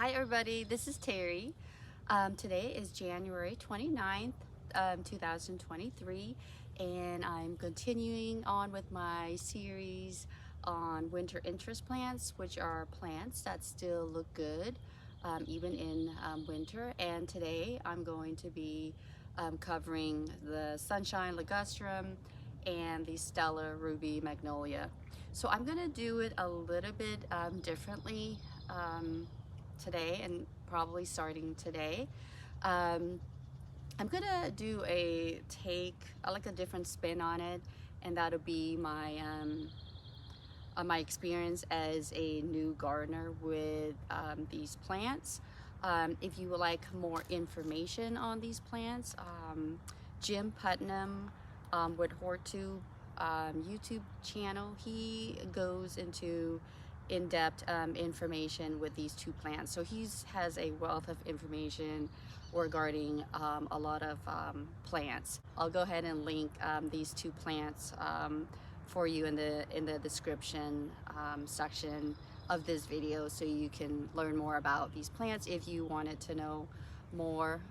Hi everybody, this is Terry. Today is January 29th, 2023, and I'm continuing on with my series on winter interest plants, which are plants that still look good even in winter. And today I'm going to be covering the Sunshine Ligustrum and the Stella Ruby Magnolia. So I'm going to do it a little bit differently today, and probably starting today. Um, I'm gonna do like a different spin on it, and that'll be my experience as a new gardener with these plants. If you would like more information on these plants, Jim Putnam with Hortube YouTube channel, he goes into in-depth information with these two plants. So he has a wealth of information regarding a lot of plants. I'll go ahead and link these two plants for you in the description section of this video, so you can learn more about these plants if you wanted to know more.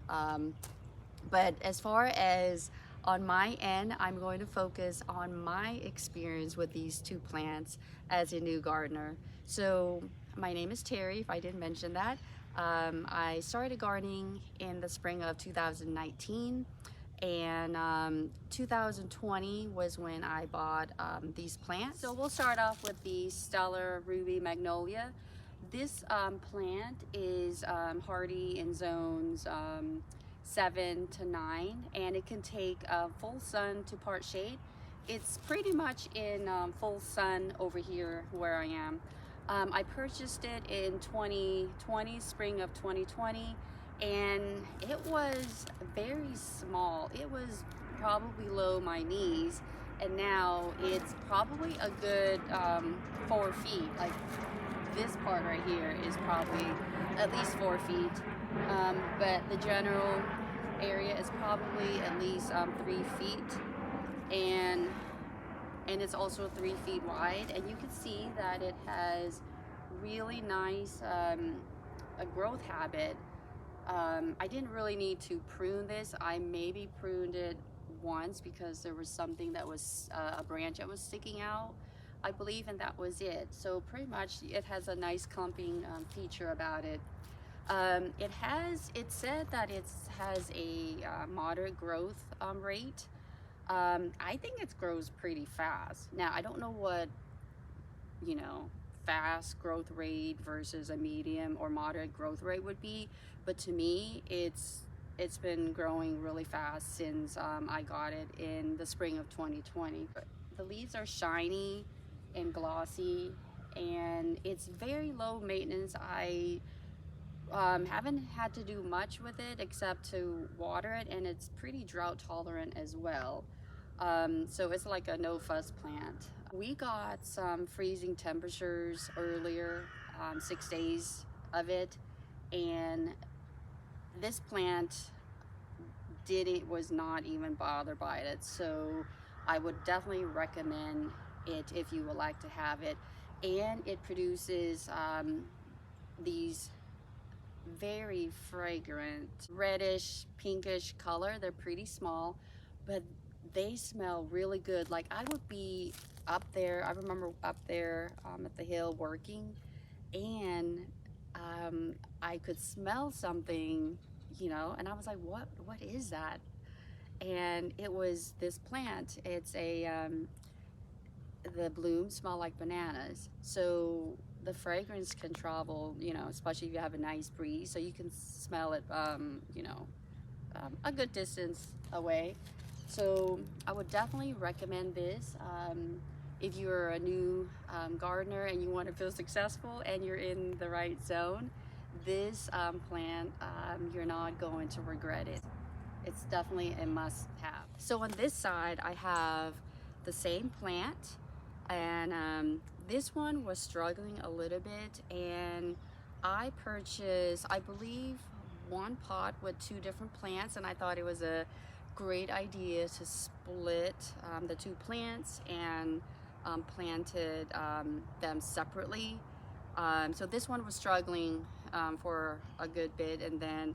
But as far as on my end, I'm going to focus on my experience with these two plants as a new gardener. So my name is Terry, if I didn't mention that. I started gardening in the spring of 2019, and 2020 was when I bought these plants. So we'll start off with the Stella Ruby Magnolia. This plant is hardy in zones 7 to 9, and it can take full sun to part shade. It's pretty much in full sun over here where I am. I purchased it in 2020, spring of 2020, and it was very small. It was probably below my knees, and now it's probably a good 4 feet. Like this part right here is probably at least 4 feet, but the general area is probably at least 3 feet, and it's also 3 feet wide. And you can see that it has really nice a growth habit. I didn't really need to prune this. I maybe pruned it once because there was something that was a branch that was sticking out, I believe, and that was it. So pretty much it has a nice clumping feature about it. It said that it has a moderate growth rate. I think it grows pretty fast. Now, I don't know what, fast growth rate versus a medium or moderate growth rate would be, but to me, it's been growing really fast since I got it in the spring of 2020. But the leaves are shiny and glossy, and it's very low maintenance. I haven't had to do much with it except to water it, and it's pretty drought tolerant as well. So it's like a no fuss plant. We got some freezing temperatures earlier, 6 days of it, and this plant was not even bothered by it. So I would definitely recommend it if you would like to have it. And it produces these very fragrant reddish pinkish color. They're pretty small, but they smell really good. Like, I would be up there, I remember up there at the hill working, and I could smell something, and I was like, what is that? And it was this plant. It's the blooms smell like bananas, so the fragrance can travel, especially if you have a nice breeze, so you can smell it a good distance away. So I would definitely recommend this if you're a new gardener and you want to feel successful and you're in the right zone. This plant, you're not going to regret it. It's definitely a must-have. So on this side, I have the same plant, and this one was struggling a little bit, and I purchased, I believe, one pot with 2 different plants, and I thought it was a great idea to split the 2 plants and planted them separately. So this one was struggling for a good bit, and then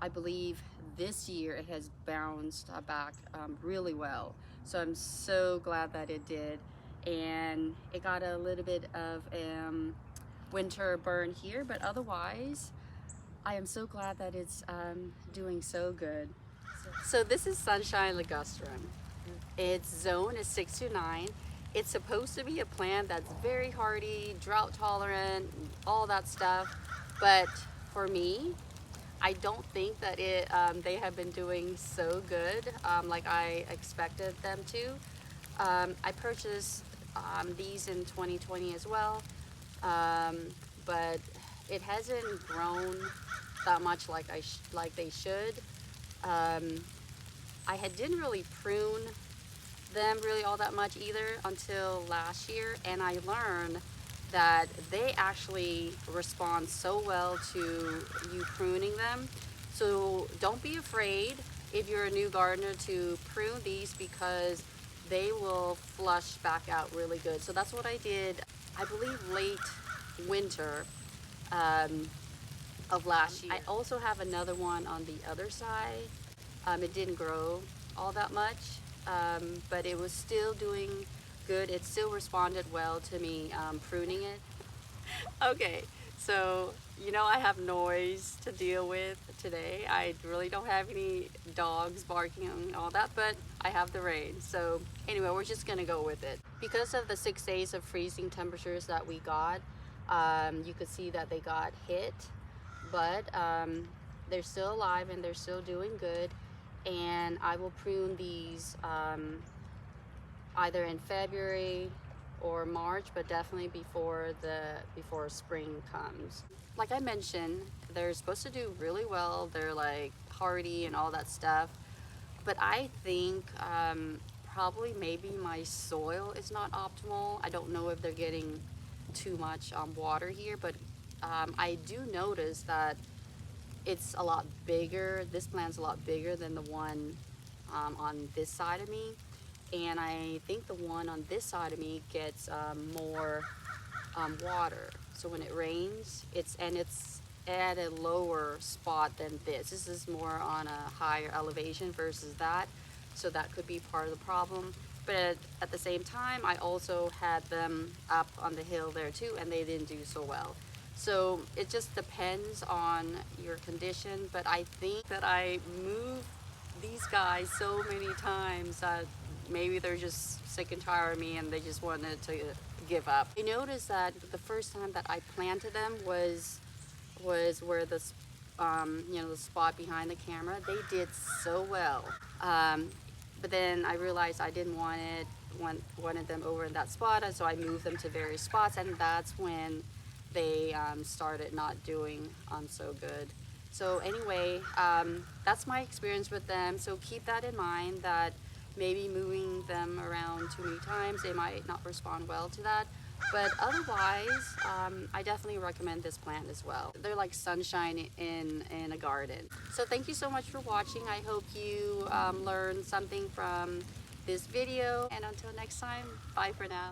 I believe this year it has bounced back really well. So I'm so glad that it did. And it got a little bit of winter burn here, but otherwise I am so glad that it's doing so good. So this is Sunshine Ligustrum. Its zone is 6 to 9. It's supposed to be a plant that's very hardy, drought tolerant, all that stuff. But for me, I don't think that they have been doing so good like I expected them to. I purchased these in 2020 as well, but it hasn't grown that much like they should. Didn't really prune them really all that much either until last year, and I learned that they actually respond so well to you pruning them. So don't be afraid if you're a new gardener to prune these, because they will flush back out really good. So that's what I did, I believe late winter of last year. I also have another one on the other side. It didn't grow all that much, but it was still doing good. It still responded well to me pruning it. Okay, so I have noise to deal with today. I really don't have any dogs barking and all that, but I have the rain. So anyway, we're just gonna go with it. Because of the 6 days of freezing temperatures that we got, you could see that they got hit, but they're still alive and they're still doing good. And I will prune these either in February or March, but definitely before spring comes. Like I mentioned, they're supposed to do really well. They're like hardy and all that stuff, but I think probably maybe my soil is not optimal. I don't know if they're getting too much water here, but I do notice that it's a lot bigger. This plant's a lot bigger than the one on this side of me, and I think the one on this side of me gets more water. So when it rains, it's at a lower spot than this. This is more on a higher elevation versus that, so that could be part of the problem. But at the same time, I also had them up on the hill there too, and they didn't do so well. So it just depends on your condition, but I think that I moved these guys so many times that maybe they're just sick and tired of me and they just wanted to give up. I noticed that the first time that I planted them was where the the spot behind the camera. They did so well, but then I realized I didn't wanted them over in that spot, and so I moved them to various spots, and that's when they started not doing so good. So anyway, that's my experience with them. So keep that in mind, that maybe moving them around too many times, they might not respond well to that. But otherwise, I definitely recommend this plant as well. They're like sunshine in a garden. So thank you so much for watching. I hope you learned something from this video. And until next time, bye for now.